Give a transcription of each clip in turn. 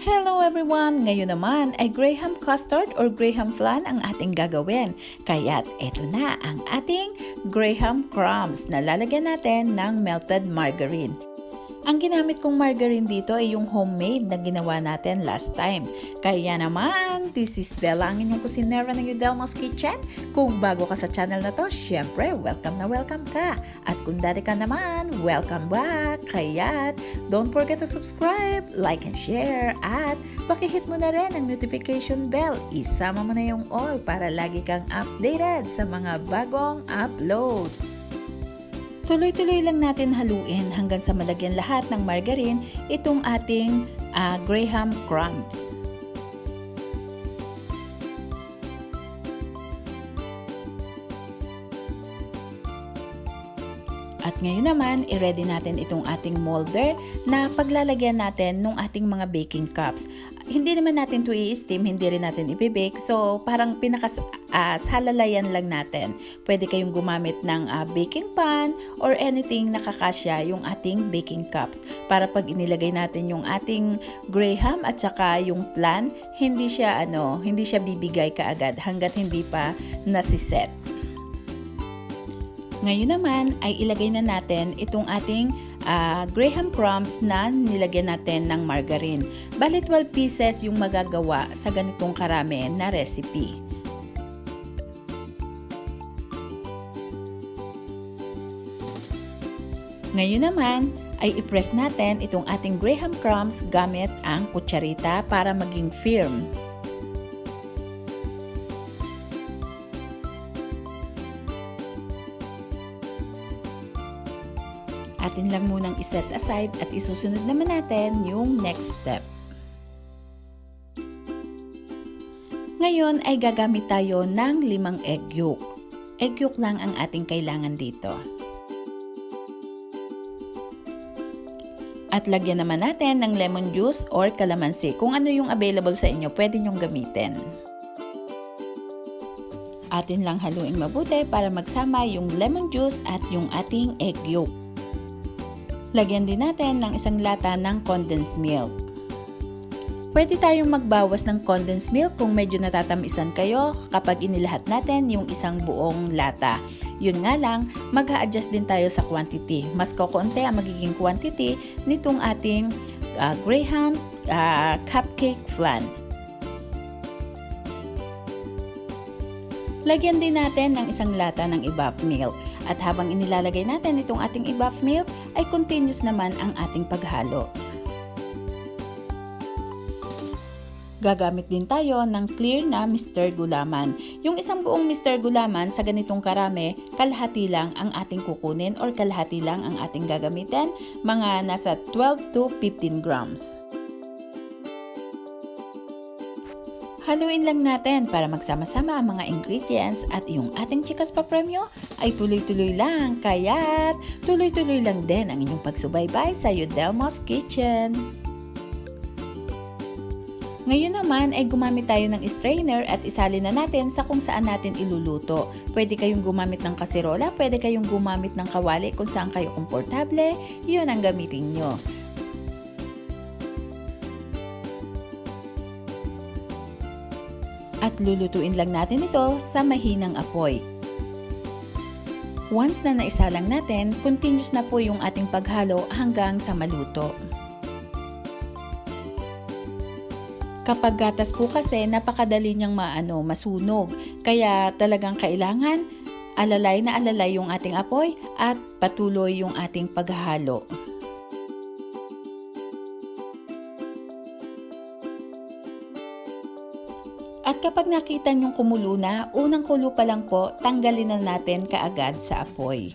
Hello everyone! Ngayon naman ay Graham custard or Graham flan ang ating gagawin. Kaya't eto na ang ating Graham crumbs na lalagyan natin ng melted margarine. Ang ginamit kong margarine dito ay yung homemade na ginawa natin last time. Kaya naman, this is Bella, ang inyong kusinera ng Yudelmo's Kitchen. Kung bago ka sa channel na to, syempre, welcome na welcome ka. At kung dati ka naman, welcome back. Kaya, don't forget to subscribe, like and share, at pakihit mo na rin ang notification bell. Isama mo na yung all para lagi kang updated sa mga bagong upload. Tuloy-tuloy lang natin haluin hanggang sa malagyan lahat ng margarine itong ating Graham crumbs. At ngayon naman, i-ready natin itong ating molder na paglalagyan natin ng ating mga baking cups. Hindi naman natin ito i-steam, hindi rin natin i-bake. So, parang salalayan lang natin. Pwede kayong gumamit ng baking pan or anything na kakasya yung ating baking cups. Para pag inilagay natin yung ating Graham at saka yung flan, hindi siya bibigay kaagad hanggat hindi pa nasiset. Ngayon naman ay ilagay na natin itong ating Graham crumbs na nilagyan natin ng margarine. Bali 12 pieces yung magagawa sa ganitong karami na recipe. Ngayon naman ay i-press natin itong ating Graham crumbs gamit ang kutsarita para maging firm. Atin lang munang iset aside at isusunod naman natin yung next step. Ngayon ay gagamit tayo ng 5 egg yolk. Egg yolk lang ang ating kailangan dito. At lagyan naman natin ng lemon juice or calamansi. Kung ano yung available sa inyo, pwede nyong gamitin. Atin lang haluin mabuti para magsama yung lemon juice at yung ating egg yolk. Lagyan din natin ng 1 lata ng condensed milk. Pwede tayong magbawas ng condensed milk kung medyo natatamisan kayo kapag inilahat natin yung 1 buong lata. Yun nga lang, mag-a-adjust din tayo sa quantity. Mas kokonti ang magiging quantity nitong ating Graham cupcake flan. Lagyan din natin ng 1 lata ng evap milk. At habang inilalagay natin itong ating evap milk, ay continuous naman ang ating paghalo. Gagamit din tayo ng clear na Mr. Gulaman. Yung 1 buong Mr. Gulaman sa ganitong karami, kalahati lang ang ating kukunin or kalahati lang ang ating gagamitin, mga nasa 12 to 15 grams. Haluin lang natin para magsama-sama ang mga ingredients at yung ating chikas papremyo ay tuloy-tuloy lang. Kaya't tuloy-tuloy lang din ang inyong pagsubaybay sa Yudelmo's Kitchen. Ngayon naman ay gumamit tayo ng strainer at isalin na natin sa kung saan natin iluluto. Pwede kayong gumamit ng kaserola, pwede kayong gumamit ng kawali kung saan kayo komportable, yun ang gamitin nyo. At lulutuin lang natin ito sa mahinang apoy. Once na naisalang natin, continuous na po yung ating paghalo hanggang sa maluto. Kapag gatas po kasi, napakadali niyang masunog. Kaya talagang kailangan alalay na alalay yung ating apoy at patuloy yung ating paghalo. At kapag nakita nyong kumulo na, unang kulo pa lang po, tanggalin na natin kaagad sa apoy.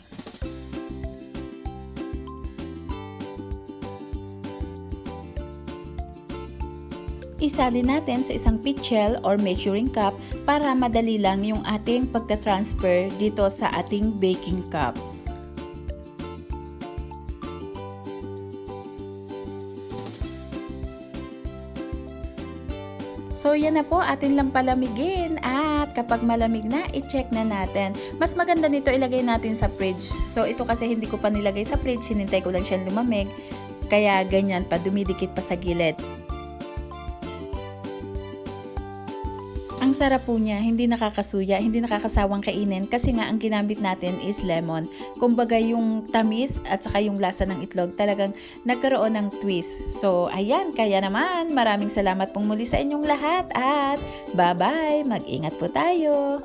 Isalin natin sa 1 pitchel or measuring cup para madali lang yung ating pagta-transfer dito sa ating baking cups. So yan na po, atin lang palamigin at kapag malamig na, i-check na natin. Mas maganda nito ilagay natin sa fridge. So ito kasi hindi ko pa nilagay sa fridge, hinintay ko lang siyang lumamig. Kaya ganyan pa, dumidikit pa sa gilid. Ang sarap po niya, hindi nakakasuya, hindi nakakasawang kainin kasi nga ang ginamit natin is lemon. Kumbaga yung tamis at saka yung lasa ng itlog talagang nagkaroon ng twist. So ayan, kaya naman maraming salamat pong muli sa inyong lahat at bye-bye! Mag-ingat po tayo!